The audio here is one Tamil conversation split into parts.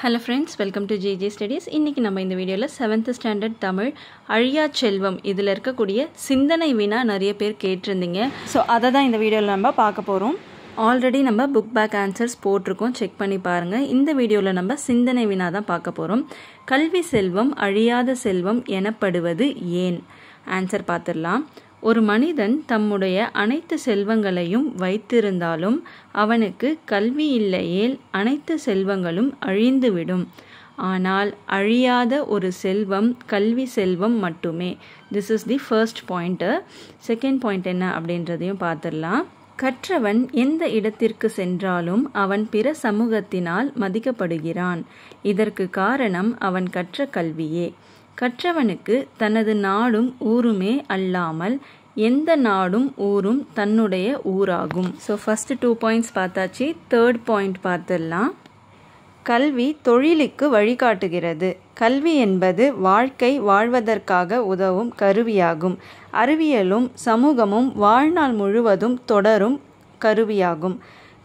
Hello friends, welcome to JJ Studies. இன்னைக்கு நம்ம இந்த வீடியோல 7th standard தமிழ் அழியா செல்வம் இதில் இருக்கக்கூடிய சிந்தனை வினா நிறைய பேர் கேட்டிருந்தீங்க. ஸோ அதை தான் இந்த வீடியோவில் நம்ம பார்க்க போகிறோம். ஆல்ரெடி நம்ம புக் பேக் ஆன்சர்ஸ் போட்டிருக்கோம், செக் பண்ணி பாருங்கள். இந்த வீடியோவில் நம்ம சிந்தனை வினா தான் பார்க்க போகிறோம். கல்வி செல்வம் அழியாத செல்வம் எனப்படுவது ஏன்? ஆன்சர் பார்த்துடலாம். ஒரு மனிதன் தம்முடைய அனைத்து செல்வங்களையும் வைத்திருந்தாலும் அவனுக்கு கல்வி இல்லையேல் அனைத்து செல்வங்களும் அழிந்துவிடும். ஆனால் அழியாத ஒரு செல்வம் கல்வி செல்வம் மட்டுமே. This is the first point. Second point என்ன அப்படின்றதையும் பார்த்துடலாம். கற்றவன் எந்த இடத்திற்கு சென்றாலும் அவன் பிற சமூகத்தினால் மதிக்கப்படுகிறான். இதற்கு காரணம் அவன் கற்ற கல்வியே. கற்றவனுக்கு தனது நாடும் ஊருமே அல்லாமல் எந்த நாடும் ஊரும் தன்னுடைய ஊராகும். ஸோ ஃபஸ்ட்டு 2 பாயிண்ட்ஸ் பார்த்தாச்சு. தேர்ட் பாயிண்ட் பார்த்துடலாம். கல்வி தொழிலுக்கு வழிகாட்டுகிறது. கல்வி என்பது வாழ்க்கை வாழ்வதற்காக உதவும் கருவியாகும். அறிவியலும் சமூகமும் வாழ்நாள் முழுவதும் தொடரும் கருவியாகும்.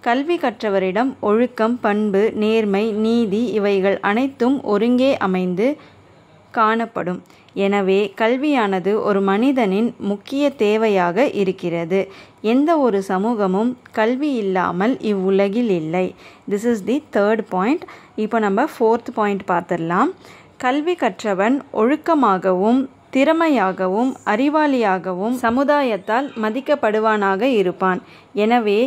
கல்வி கற்றவரிடம் ஒழுக்கம், பண்பு, நேர்மை, நீதி இவைகள் அனைத்தும் ஒருங்கே அமைந்து காணப்படும். எனவே கல்வியானது ஒரு மனிதனின் முக்கிய தேவையாக இருக்கிறது. எந்த ஒரு சமூகமும் கல்வி இல்லாமல் இவ்வுலகில் இல்லை. This is the third point. இப்போ நம்ம ஃபோர்த் பாயிண்ட் பார்த்துடலாம். கல்வி கற்றவன் ஒழுக்கமாகவும் திறமையாகவும் அறிவாளியாகவும் சமுதாயத்தால் மதிக்கப்படுவானாக இருப்பான். எனவே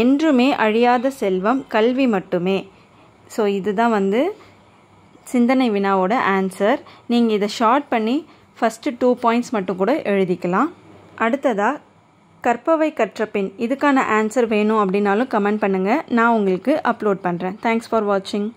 என்றுமே அழியாத செல்வம் கல்வி மட்டுமே. ஸோ இதுதான் சிந்தனை வினாவோட ஆன்சர். நீங்கள் இதை ஷார்ட் பண்ணி ஃபஸ்ட்டு 2 பாயிண்ட்ஸ் மட்டும் கூட எழுதிக்கலாம். அடுத்ததாக கற்பவை கற்ற பின் இதுக்கான ஆன்சர் வேணும் அப்படின்னாலும் கமெண்ட் பண்ணுங்கள், நான் உங்களுக்கு அப்லோட் பண்ணுறேன். தேங்க்ஸ் ஃபார் வாட்சிங்.